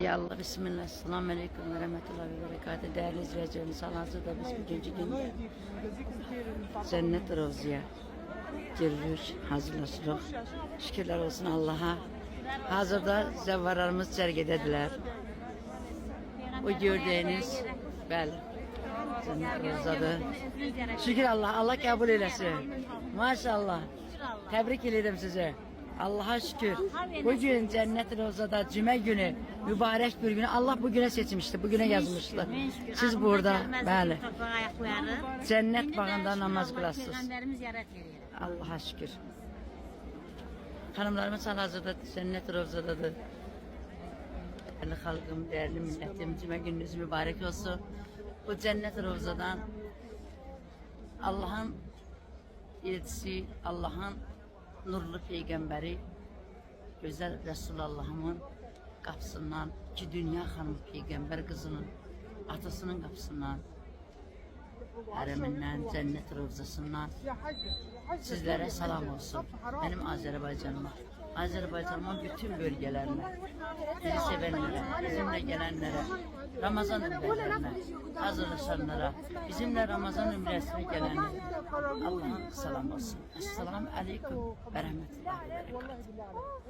Ya Allah, Bismillah, Selamun Aleyküm ve Rahmetullahi ve Berekatuhu. Değerli izleyicilerimiz, halihazırda biz bugünkü günde Cennet Rovzi'ye giriyoruz, hazırlaşırıq. Şükürler olsun Allah'a. Hazırda zəvvarlarımız cərgədədirlər. O gördüğünüz, bəli, Cennet Rovza'dır. Şükür Allah, Allah kabul eylesin. Maşallah. Tebrik ederim size. Allah'a şükür. Bugün Cennet Rovza'da Cuma günü, mübarek bir günü Allah bugüne seçmişti, bugüne yazmıştı. Siz burada, bəli, cennet bağında namaz kılasınız. Allah'a şükür. Hanımlarımız hal-hazırda Cennet Rovza'dadır. Değerli halkım, değerli milletim, Cuma gününüz mübarek olsun. Bu Cennet Rovza'dan Allah'ın elçisi, Allah'ın nurlu peygambəri, gözəl Resulullah'ımın qapısından, iki dünya xanım peygamber kızının, atasının qapısından, hərəmindən, Cennet Rovzasından sizlere salam olsun. Benim Azerbaycanıma, Azerbaycan'ın bütün bölgelerine, bizi sevenlere, bizimle gelenlere, Ramazan ümrelerine, hazırlaşanlara, bizimle Ramazan ümresine gelenlere Allah'ın selam olsun. Esselamu Aleyküm ve Rahmetullahi ve Berekatuhu.